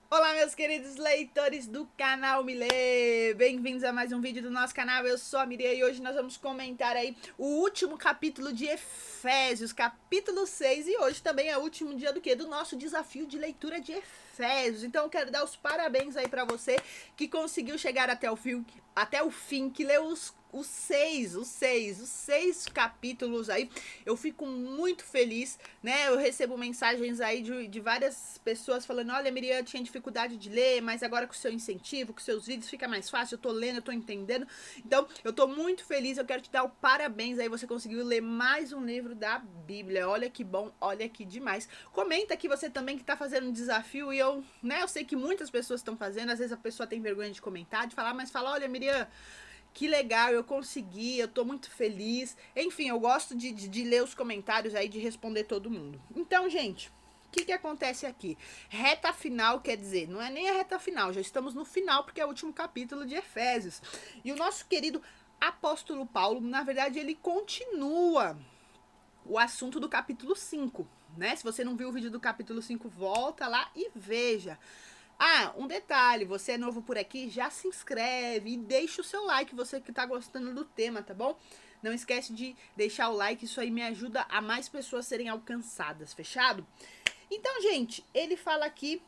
Olá, meus queridos leitores do canal Milê! Bem-vindos a mais um vídeo do nosso canal. Eu sou a Miriam e hoje nós vamos comentar aí o último capítulo de Efésios, capítulo 6. E hoje também é o último dia do quê? Do nosso desafio de leitura de Efésios. Então eu quero dar os parabéns aí para você que conseguiu chegar até o fim, que leu os seis capítulos aí. Eu fico muito feliz, né? Eu recebo mensagens aí de várias pessoas falando: olha, Miriam, eu tinha dificuldade de ler, mas agora com o seu incentivo, com seus vídeos fica mais fácil. Eu tô lendo, eu tô entendendo. Então, eu tô muito feliz. Eu quero te dar o parabéns aí. Você conseguiu ler mais um livro da Bíblia. Olha que bom, olha que demais. Comenta aqui você também que tá fazendo um desafio e eu sei que muitas pessoas estão fazendo. Às vezes a pessoa tem vergonha de comentar, de falar, mas fala: olha, Miriam, que legal, eu consegui, eu tô muito feliz. Enfim, eu gosto de ler os comentários aí, de responder todo mundo. Então, gente, o que acontece aqui? Reta final, quer dizer, não é nem a reta final, já estamos no final, porque é o último capítulo de Efésios. E o nosso querido apóstolo Paulo, na verdade, ele continua o assunto do capítulo 5, né? Se você não viu o vídeo do capítulo 5, volta lá e veja. Ah, um detalhe, você é novo por aqui, já se inscreve e deixa o seu like, você que tá gostando do tema, tá bom? Não esquece de deixar o like, isso aí me ajuda a mais pessoas serem alcançadas, fechado? Então, gente, ele fala aqui.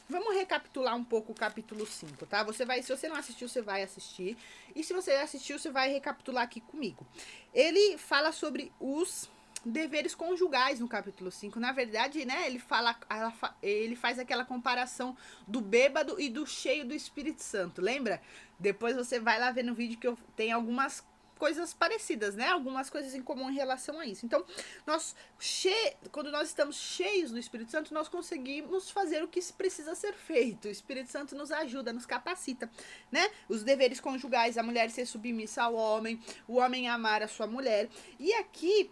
Vamos recapitular um pouco o capítulo 5, tá? Se você não assistiu, você vai assistir. E se você assistiu, você vai recapitular aqui comigo. Ele fala sobre os deveres conjugais no capítulo 5. Na verdade, né, ele faz aquela comparação do bêbado e do cheio do Espírito Santo. Lembra? Depois você vai lá ver no vídeo que eu tenho algumas coisas parecidas, né? Algumas coisas em comum em relação a isso. Então, quando nós estamos cheios do Espírito Santo, nós conseguimos fazer o que precisa ser feito. O Espírito Santo nos ajuda, nos capacita, né? Os deveres conjugais, a mulher ser submissa ao homem, o homem amar a sua mulher. E aqui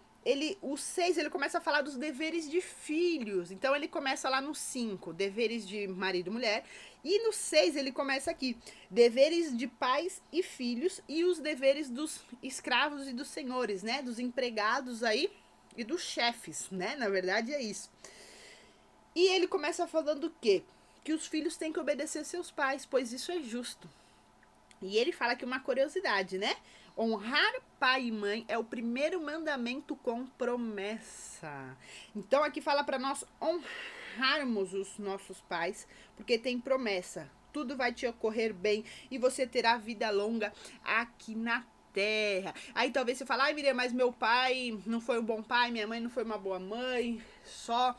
o 6, ele começa a falar dos deveres de filhos. Então ele começa lá no 5, deveres de marido e mulher. E no 6 ele começa aqui, deveres de pais e filhos e os deveres dos escravos e dos senhores, né? Dos empregados aí e dos chefes, né? Na verdade é isso. E ele começa falando o quê? Que os filhos têm que obedecer seus pais, pois isso é justo. E ele fala que uma curiosidade, né? Honrar pai e mãe é o primeiro mandamento com promessa. Então aqui fala para nós honrarmos os nossos pais, porque tem promessa. Tudo vai te ocorrer bem e você terá vida longa aqui na terra. Aí talvez você fale: ai, Miriam, mas meu pai não foi um bom pai, minha mãe não foi uma boa mãe, só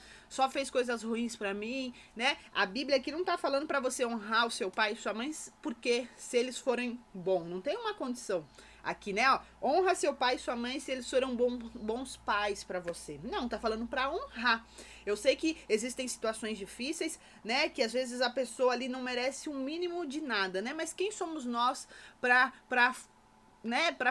fez coisas ruins para mim, né? A Bíblia aqui não tá falando para você honrar o seu pai e sua mãe, porque se eles forem bons, não tem uma condição aqui, né? Ó, honra seu pai e sua mãe se eles foram bons pais para você. Não, tá falando para honrar. Eu sei que existem situações difíceis, né? Que às vezes a pessoa ali não merece um mínimo de nada, né? Mas quem somos nós para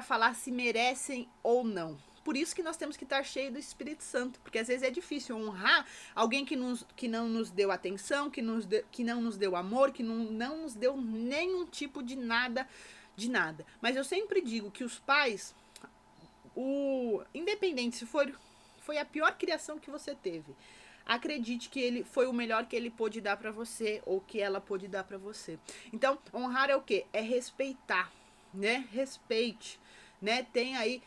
falar se merecem ou não? Por isso que nós temos que estar cheio do Espírito Santo, porque às vezes é difícil honrar alguém que não nos deu atenção, que não nos deu amor, que não nos deu nenhum tipo de nada, de nada. Mas eu sempre digo que os pais, independente se foi a pior criação que você teve, acredite que ele foi o melhor que ele pôde dar para você ou que ela pôde dar para você. Então, honrar é o quê? É respeitar, né? Respeite, né? Tem aí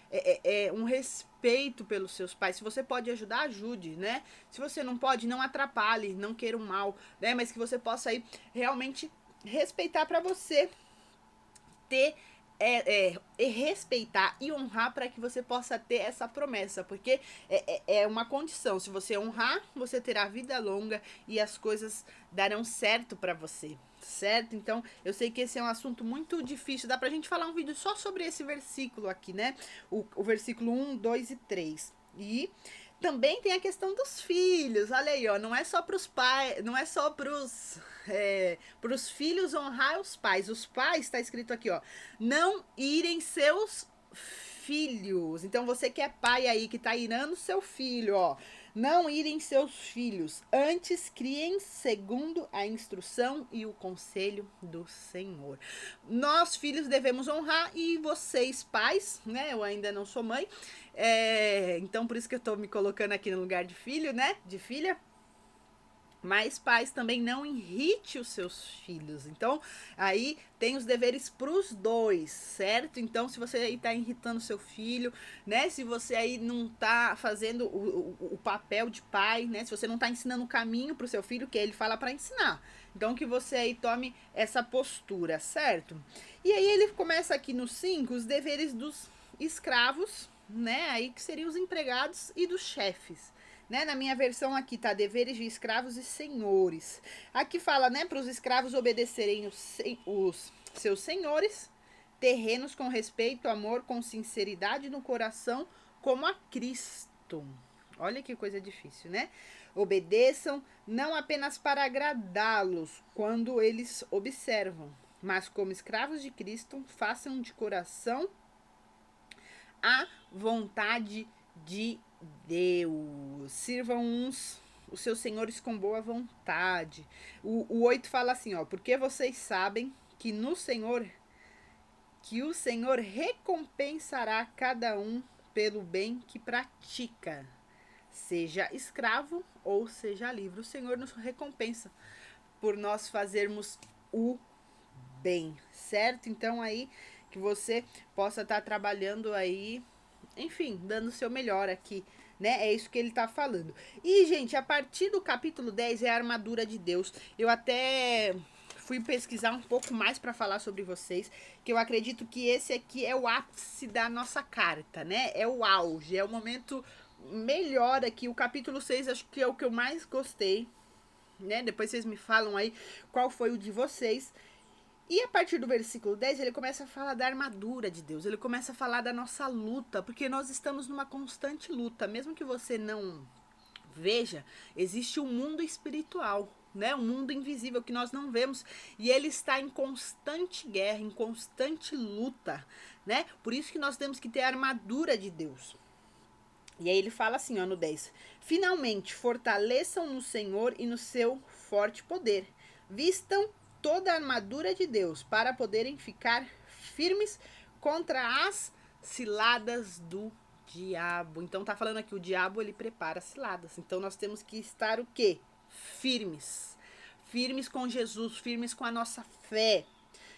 um respeito pelos seus pais. Se você pode ajudar, ajude, né? Se você não pode, não atrapalhe, não queira o mal, né? Mas que você possa aí realmente respeitar para você ter respeitar e honrar para que você possa ter essa promessa, porque é uma condição. Se você honrar, você terá vida longa e as coisas darão certo para você, certo? Então, eu sei que esse é um assunto muito difícil, dá pra gente falar um vídeo só sobre esse versículo aqui, né? O versículo 1, 2 e 3. E também tem a questão dos filhos, olha aí, ó, não é só para os pais, não é só para os filhos honrar os pais. Os pais, está escrito aqui, ó, não irem seus filhos. Então você que é pai aí, que tá irando seu filho, ó, não irem seus filhos, antes criem segundo a instrução e o conselho do Senhor. Nós, filhos, devemos honrar e vocês, pais, né? Eu ainda não sou mãe, então por isso que eu tô me colocando aqui no lugar de filho, né? De filha. Mas pais também não irrite os seus filhos. Então, aí tem os deveres para os dois, certo? Então, se você aí tá irritando seu filho, né? Se você aí não tá fazendo o papel de pai, né? Se você não tá ensinando o caminho pro seu filho, que ele fala para ensinar. Então, que você aí tome essa postura, certo? E aí ele começa aqui no 5, os deveres dos escravos, né? Aí que seriam os empregados e dos chefes. Né? Na minha versão aqui tá deveres de escravos e senhores. Aqui fala, né, para os escravos obedecerem os seus senhores, terrenos com respeito, amor, com sinceridade no coração, como a Cristo. Olha que coisa difícil, né? Obedeçam não apenas para agradá-los quando eles observam, mas como escravos de Cristo, façam de coração a vontade de Deus. Sirvam os seus senhores com boa vontade. O 8 fala assim, ó, porque vocês sabem que no Senhor, que o Senhor recompensará cada um pelo bem que pratica, seja escravo ou seja livre. O Senhor nos recompensa por nós fazermos o bem, certo? Então aí que você possa estar trabalhando aí, enfim, dando o seu melhor aqui, né? É isso que ele tá falando. E, gente, a partir do capítulo 10 é a armadura de Deus. Eu até fui pesquisar um pouco mais para falar sobre vocês, que eu acredito que esse aqui é o ápice da nossa carta, né? É o auge, é o momento melhor aqui. O capítulo 6 acho que é o que eu mais gostei, né? Depois vocês me falam aí qual foi o de vocês. E a partir do versículo 10, ele começa a falar da armadura de Deus. Ele começa a falar da nossa luta, porque nós estamos numa constante luta. Mesmo que você não veja, existe um mundo espiritual, né? Um mundo invisível que nós não vemos. E ele está em constante guerra, em constante luta, né? Por isso que nós temos que ter a armadura de Deus. E aí ele fala assim, ó, no 10. Finalmente, fortaleçam no Senhor e no seu forte poder. Vistam toda a armadura de Deus para poderem ficar firmes contra as ciladas do diabo. Então tá falando aqui, o diabo ele prepara ciladas. Então nós temos que estar o quê? Firmes. Firmes com Jesus, firmes com a nossa fé.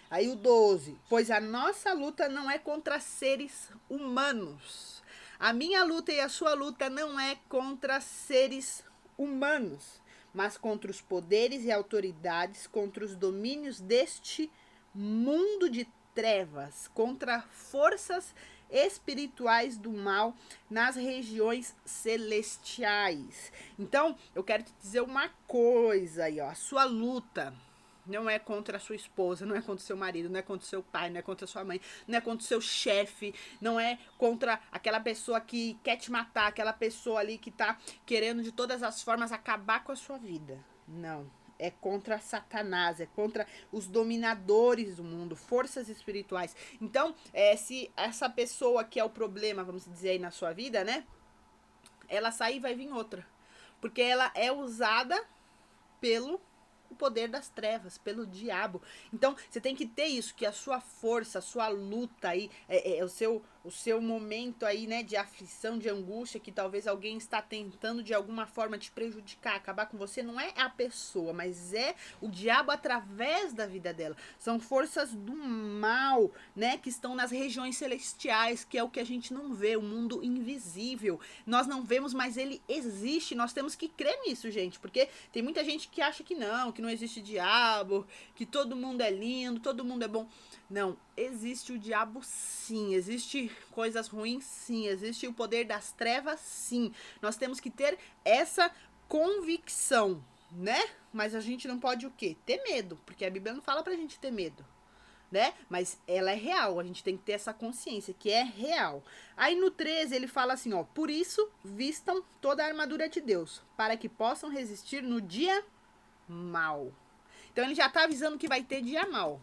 Aí o 12. Pois a nossa luta não é contra seres humanos. A minha luta e a sua luta não é contra seres humanos, mas contra os poderes e autoridades, contra os domínios deste mundo de trevas, contra forças espirituais do mal nas regiões celestiais. Então, eu quero te dizer uma coisa aí, ó, a sua luta não é contra a sua esposa, não é contra o seu marido, não é contra o seu pai, não é contra a sua mãe, não é contra o seu chefe, não é contra aquela pessoa que quer te matar, aquela pessoa ali que tá querendo de todas as formas acabar com a sua vida. Não. É contra Satanás, é contra os dominadores do mundo, forças espirituais. Então, se essa pessoa que é o problema, vamos dizer aí na sua vida, né? Ela sair, vai vir outra. Porque ela é usada pelo o poder das trevas, pelo diabo. Então, você tem que ter isso, que a sua força, a sua luta aí, o seu momento aí, né, de aflição, de angústia, que talvez alguém está tentando de alguma forma te prejudicar, acabar com você, não é a pessoa, mas é o diabo através da vida dela. São forças do mal, né, que estão nas regiões celestiais, que é o que a gente não vê, o mundo invisível. Nós não vemos, mas ele existe. Nós temos que crer nisso, gente, porque tem muita gente que acha que não existe diabo, que todo mundo é lindo, todo mundo é bom. Não, existe o diabo sim, existe coisas ruins sim, existe o poder das trevas sim. Nós temos que ter essa convicção, né? Mas a gente não pode o quê? Ter medo, porque a Bíblia não fala pra gente ter medo, né? Mas ela é real, a gente tem que ter essa consciência que é real. Aí no 13 ele fala assim, ó, por isso vistam toda a armadura de Deus, para que possam resistir no dia mal. Então ele já tá avisando que vai ter dia mal.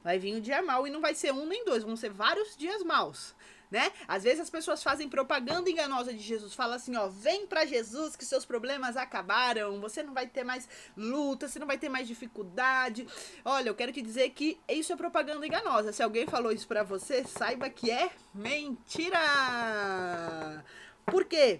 Vai vir o dia mal e não vai ser um nem dois, vão ser vários dias maus, né? Às vezes as pessoas fazem propaganda enganosa de Jesus, fala assim, ó, vem pra Jesus que seus problemas acabaram, você não vai ter mais luta, você não vai ter mais dificuldade. Olha, eu quero te dizer que isso é propaganda enganosa. Se alguém falou isso pra você, saiba que é mentira. Por quê?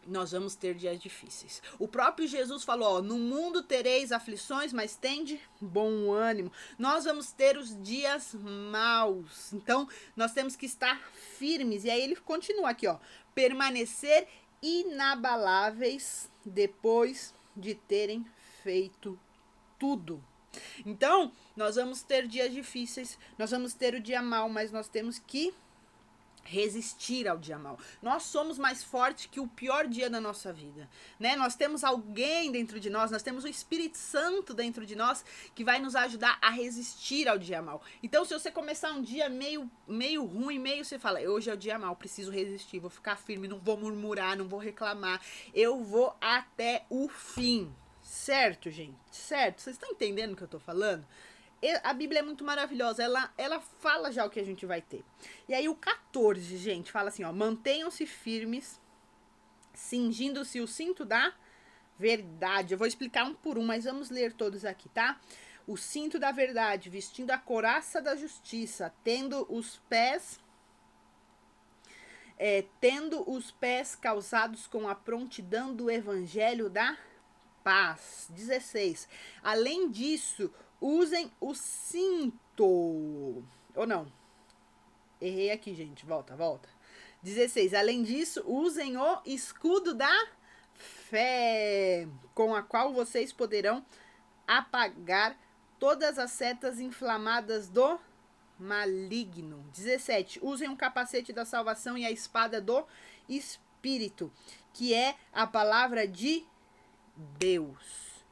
nós vamos ter dias difíceis. O próprio Jesus falou, ó, no mundo tereis aflições, mas tende bom ânimo. Nós vamos ter os dias maus. Então, nós temos que estar firmes. E aí ele continua aqui, ó, permanecer inabaláveis depois de terem feito tudo. Então, nós vamos ter dias difíceis, nós vamos ter o dia mau, mas nós temos que resistir ao dia mau. Nós somos mais fortes que o pior dia da nossa vida, né? Nós temos alguém dentro de nós temos o Espírito Santo dentro de nós que vai nos ajudar a resistir ao dia mau. Então, se você começar um dia meio ruim, você fala, hoje é o dia mau, preciso resistir, vou ficar firme, não vou murmurar, não vou reclamar, eu vou até o fim. Certo, gente? Certo? Vocês estão entendendo o que eu tô falando? A Bíblia é muito maravilhosa, ela fala já o que a gente vai ter. E aí o 14, gente, fala assim, ó, mantenham-se firmes, cingindo-se o cinto da verdade. Eu vou explicar um por um, mas vamos ler todos aqui, tá? O cinto da verdade, vestindo a couraça da justiça, tendo os pés calçados com a prontidão do evangelho da paz. 16. Além disso, usem o cinto. Ou não? Errei aqui, gente. Volta. 16. Além disso, usem o escudo da fé, com a qual vocês poderão apagar todas as setas inflamadas do maligno. 17. Usem o capacete da salvação e a espada do Espírito, que é a palavra de Deus.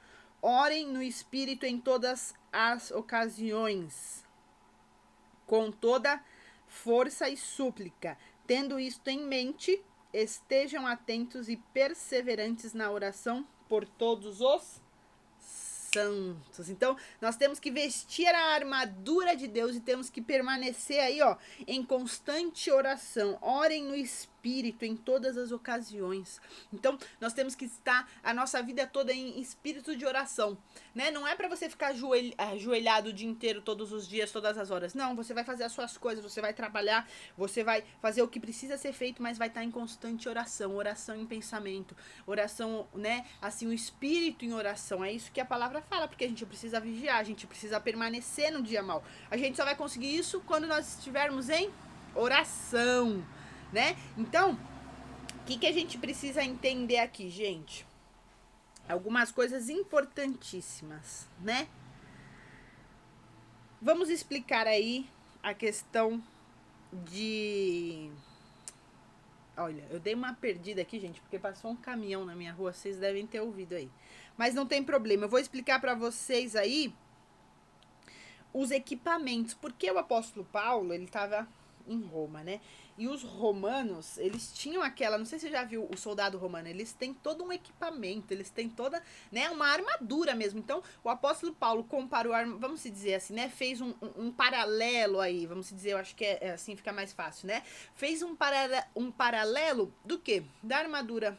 Orem no Espírito em todas as ocasiões, com toda força e súplica. Tendo isto em mente, estejam atentos e perseverantes na oração por todos os santos. Então, nós temos que vestir a armadura de Deus e temos que permanecer aí, ó, em constante oração. Orem no Espírito em todas as ocasiões. Então, nós temos que estar a nossa vida toda em espírito de oração, né? Não é para você ficar ajoelhado o dia inteiro, todos os dias, todas as horas. Não, você vai fazer as suas coisas, você vai trabalhar, você vai fazer o que precisa ser feito, mas vai estar em constante oração em pensamento, oração, né? Assim, o espírito em oração. É isso que a palavra fala, porque a gente precisa vigiar, a gente precisa permanecer no dia mau. A gente só vai conseguir isso quando nós estivermos em oração, né? Então, o que a gente precisa entender aqui, gente? Algumas coisas importantíssimas, né? Vamos explicar aí a questão de... Olha, eu dei uma perdida aqui, gente, porque passou um caminhão na minha rua, vocês devem ter ouvido aí. Mas não tem problema, eu vou explicar para vocês aí os equipamentos, porque o apóstolo Paulo, ele estava em Roma, né? E os romanos, eles tinham aquela, não sei se você já viu o soldado romano, eles têm todo um equipamento, eles têm toda, né, uma armadura mesmo. Então, o apóstolo Paulo comparou, vamos dizer assim, né, fez um paralelo aí, vamos dizer, eu acho que é assim, fica mais fácil, né? Fez um paralelo do quê? Da armadura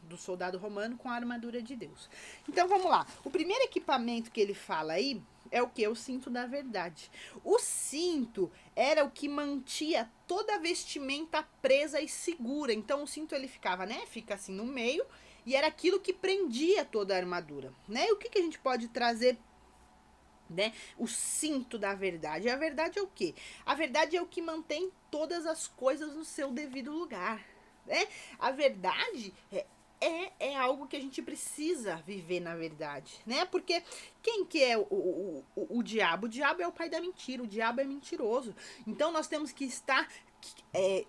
do soldado romano com a armadura de Deus. Então, vamos lá. O primeiro equipamento que ele fala aí é o que? O cinto da verdade. O cinto era o que mantia toda a vestimenta presa e segura. Então, o cinto ele ficava, né? Fica assim no meio e era aquilo que prendia toda a armadura, né? E o que a gente pode trazer, né? O cinto da verdade. A verdade é o quê? A verdade é o que mantém todas as coisas no seu devido lugar, né? A verdade é algo que a gente precisa viver na verdade, né? Porque quem que é o diabo? O diabo é o pai da mentira, o diabo é mentiroso. Então nós temos que estar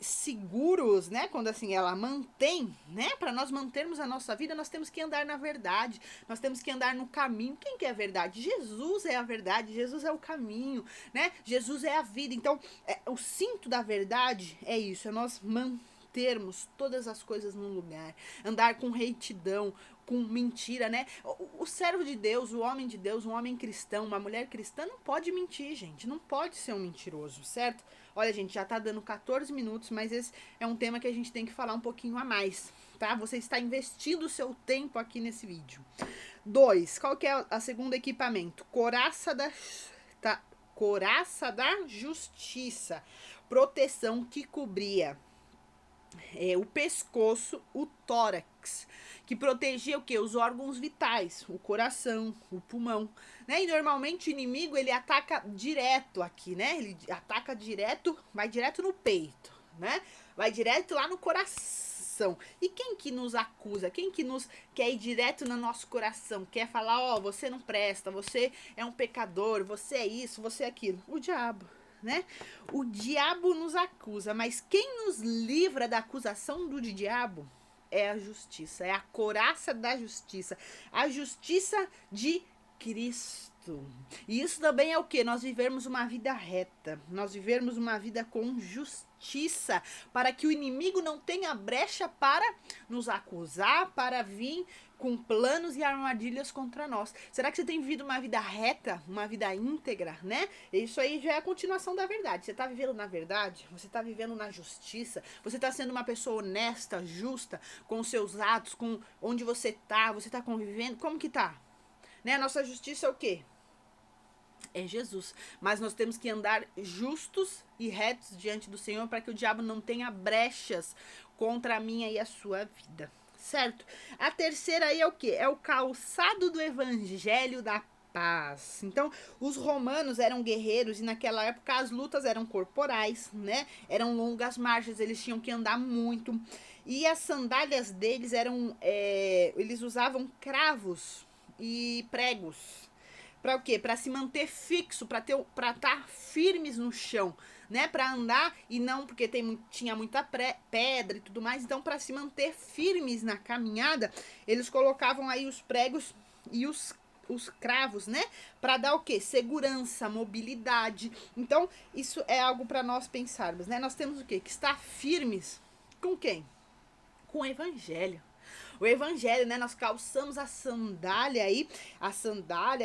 seguros, né? Quando assim ela mantém, né? Para nós mantermos a nossa vida, nós temos que andar na verdade, nós temos que andar no caminho. Quem que é a verdade? Jesus é a verdade, Jesus é o caminho, né? Jesus é a vida. Então, o cinto da verdade é isso, é nós mantermos todas as coisas no lugar, andar com retidão, com mentira, né? O servo de Deus, o homem de Deus, um homem cristão, uma mulher cristã não pode mentir, gente, não pode ser um mentiroso, certo? Olha, gente, já tá dando 14 minutos, mas esse é um tema que a gente tem que falar um pouquinho a mais, tá? Você está investindo o seu tempo aqui nesse vídeo. 2, qual que é a segundo equipamento? Couraça da justiça, proteção que cobria o pescoço, o tórax, tórax, que protegia o quê? Os órgãos vitais, o coração, o pulmão, né? E normalmente o inimigo, ele ataca direto aqui, né? Ele ataca direto, vai direto no peito, né? Vai direto lá no coração. E quem que nos acusa? Quem que nos quer ir direto no nosso coração? Quer falar, ó, você não presta, você é um pecador, você é isso, você é aquilo? O diabo, né? O diabo nos acusa, mas quem nos livra da acusação do diabo é a justiça, é a couraça da justiça, a justiça de Cristo. E isso também é o que? Nós vivermos uma vida reta, nós vivermos uma vida com justiça, para que o inimigo não tenha brecha para nos acusar, para vir com planos e armadilhas contra nós. Será que você tem vivido uma vida reta, uma vida íntegra, né? Isso aí já é a continuação da verdade. Você está vivendo na verdade? Você está vivendo na justiça? Você está sendo uma pessoa honesta, justa, com os seus atos, com onde você está convivendo? Como que tá? Né? A nossa justiça é o quê? É Jesus, mas nós temos que andar justos e retos diante do Senhor para que o diabo não tenha brechas contra a minha e a sua vida, certo? A terceira aí é o que? É o calçado do evangelho da paz. Então, os romanos eram guerreiros e naquela época as lutas eram corporais, né? Eram longas marchas, eles tinham que andar muito e as sandálias deles eram, eles usavam cravos e pregos. Para o quê? Para se manter fixo, para estar firmes no chão, né? Para andar e não porque tinha muita pedra e tudo mais. Então, para se manter firmes na caminhada, eles colocavam aí os pregos e os cravos, né? Para dar o quê? Segurança, mobilidade. Então, isso é algo para nós pensarmos, né? Nós temos o quê? Que estar firmes com quem? Com o evangelho. O evangelho, né? Nós calçamos a sandália aí,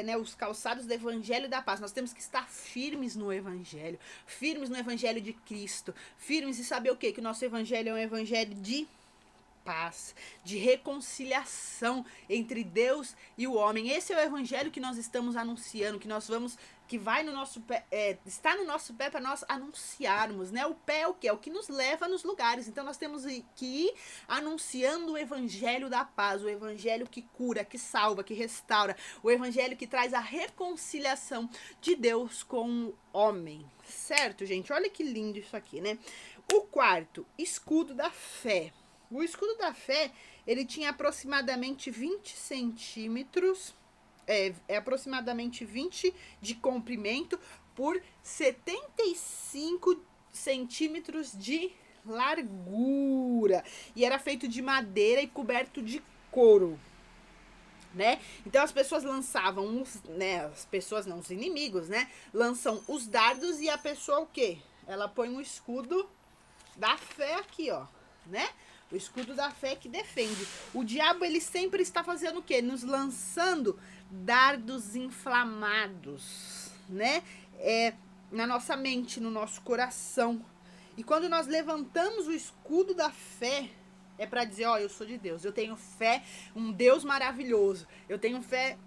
né? Os calçados do evangelho da paz. Nós temos que estar firmes no evangelho de Cristo, firmes e saber o quê? Que o nosso evangelho é um evangelho de paz, de reconciliação entre Deus e o homem. Esse é o evangelho que nós estamos anunciando, que vai no nosso pé, está no nosso pé para nós anunciarmos, né? O pé é o que? É o que nos leva nos lugares. Então nós temos que ir anunciando o evangelho da paz, o evangelho que cura, que salva, que restaura, o evangelho que traz a reconciliação de Deus com o homem, certo, gente? Olha que lindo isso aqui, né? O quarto, escudo da fé. O escudo da fé, ele tinha aproximadamente 20 centímetros, aproximadamente 20 de comprimento por 75 centímetros de largura. E era feito de madeira e coberto de couro, né? Então as pessoas lançavam os inimigos, né? Lançam os dardos e a pessoa o quê? Ela põe um escudo da fé aqui, ó, né? O escudo da fé que defende. O diabo, ele sempre está fazendo o quê? Nos lançando dardos inflamados, né? Na nossa mente, no nosso coração. E quando nós levantamos o escudo da fé, é para dizer, ó, eu sou de Deus. Eu tenho fé, um Deus maravilhoso. Eu tenho fé,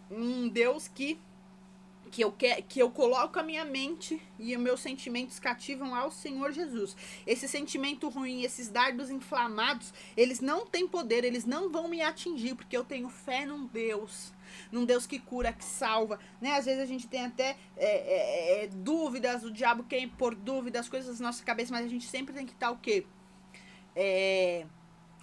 um Deus que eu coloco a minha mente e os meus sentimentos cativam ao Senhor Jesus. Esse sentimento ruim, esses dardos inflamados, eles não têm poder, eles não vão me atingir, porque eu tenho fé num Deus que cura, que salva, né? Às vezes a gente tem até dúvidas, o diabo quer pôr dúvidas, as coisas na nossa cabeça, mas a gente sempre tem que estar o quê?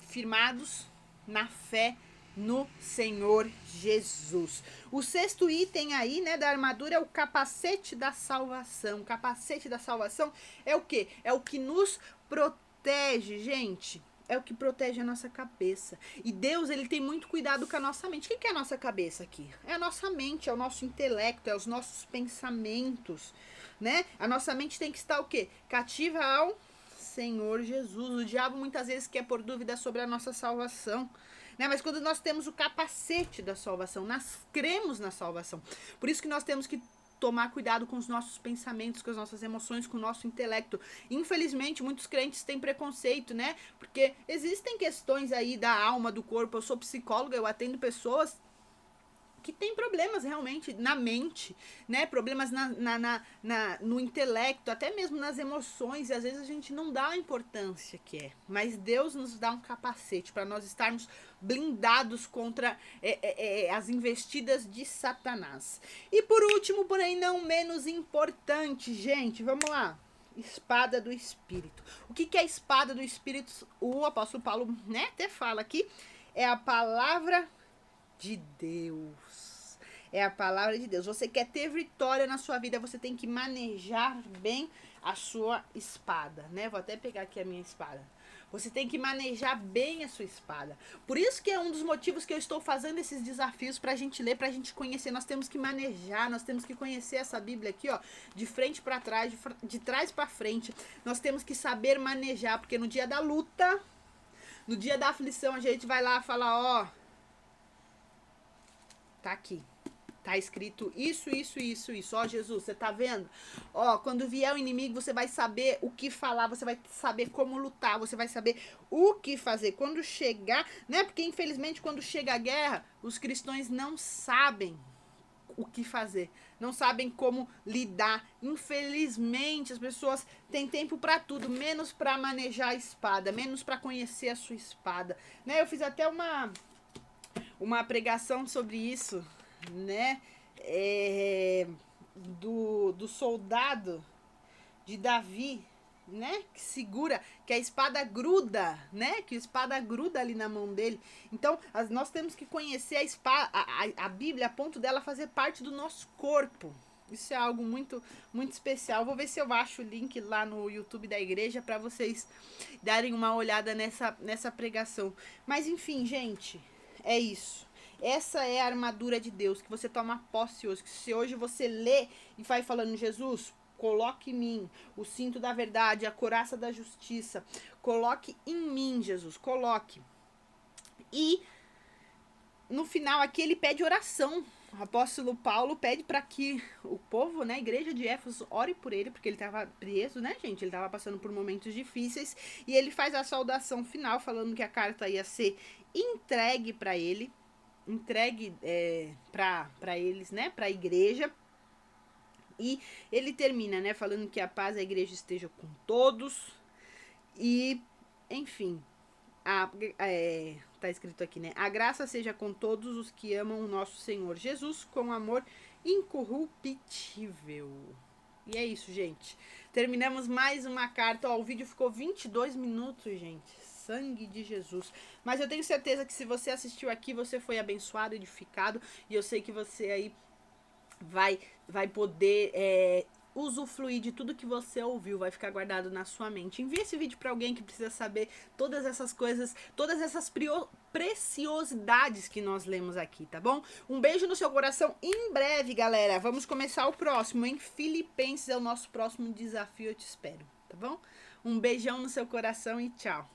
Firmados na fé no Senhor Jesus. O sexto item aí, né, da armadura é o capacete da salvação. O capacete da salvação é o quê? É o que nos protege, gente. É o que protege a nossa cabeça. E Deus, ele tem muito cuidado com a nossa mente. O que é a nossa cabeça aqui? É a nossa mente, é o nosso intelecto, é os nossos pensamentos, né? A nossa mente tem que estar o quê? Cativa ao Senhor Jesus. O diabo muitas vezes quer pôr dúvidas sobre a nossa salvação, né? Mas quando nós temos o capacete da salvação, nós cremos na salvação. Por isso que nós temos que tomar cuidado com os nossos pensamentos, com as nossas emoções, com o nosso intelecto. Infelizmente, muitos crentes têm preconceito, né? Porque existem questões aí da alma, do corpo. Eu sou psicóloga, eu atendo pessoas que tem problemas realmente na mente, né? Problemas no intelecto, até mesmo nas emoções, e às vezes a gente não dá a importância que é. Mas Deus nos dá um capacete para nós estarmos blindados contra as investidas de Satanás. E por último, porém não menos importante, gente, vamos lá. Espada do Espírito. O que é a espada do Espírito? O apóstolo Paulo, né, até fala aqui, é a palavra de Deus. É a palavra de Deus. Você quer ter vitória na sua vida, você tem que manejar bem a sua espada, né? Vou até pegar aqui a minha espada. Você tem que manejar bem a sua espada. Por isso que é um dos motivos que eu estou fazendo esses desafios pra gente ler, pra gente conhecer. Nós temos que manejar, nós temos que conhecer essa Bíblia aqui, ó, de frente pra trás, de trás pra frente. Nós temos que saber manejar, porque no dia da luta, no dia da aflição, a gente vai lá falar, ó, tá aqui. Tá escrito isso. Ó, Jesus, você tá vendo? Ó, quando vier o inimigo, você vai saber o que falar, você vai saber como lutar, você vai saber o que fazer. Quando chegar, né? Porque infelizmente quando chega a guerra, os cristãos não sabem o que fazer, não sabem como lidar. Infelizmente, as pessoas têm tempo para tudo, menos para manejar a espada, menos para conhecer a sua espada, né? Eu fiz até uma pregação sobre isso, né, do soldado de Davi, né, que segura, que a espada gruda, né, que a espada gruda ali na mão dele. Então, nós temos que conhecer a espada, a Bíblia, a ponto dela fazer parte do nosso corpo. Isso é algo muito, muito especial. Vou ver se eu acho o link lá no YouTube da igreja para vocês darem uma olhada nessa pregação. Mas enfim, gente, é isso. Essa é a armadura de Deus, que você toma posse hoje. Que se hoje você lê e vai falando, Jesus, coloque em mim o cinto da verdade, a couraça da justiça. Coloque em mim, Jesus, coloque. E no final aqui ele pede oração. O apóstolo Paulo pede para que o povo, né, a igreja de Éfeso, ore por ele, porque ele estava preso, né, gente? Ele estava passando por momentos difíceis. E ele faz a saudação final, falando que a carta ia ser entregue para ele. Entregue para eles, né, para a igreja. E ele termina, né, falando que a paz da igreja esteja com todos. E, enfim, tá escrito aqui, né, a graça seja com todos os que amam o nosso Senhor Jesus com amor incorruptível. E é isso, gente. Terminamos mais uma carta. Ó, o vídeo ficou 22 minutos, gente. Sangue de Jesus. Mas eu tenho certeza que se você assistiu aqui, você foi abençoado, edificado. E eu sei que você aí vai poder usufruir de tudo que você ouviu. Vai ficar guardado na sua mente. Envie esse vídeo para alguém que precisa saber todas essas coisas, todas essas preciosidades que nós lemos aqui, tá bom? Um beijo no seu coração. Em breve, galera, vamos começar o próximo, hein? Filipenses é o nosso próximo desafio. Eu te espero, tá bom? Um beijão no seu coração e tchau.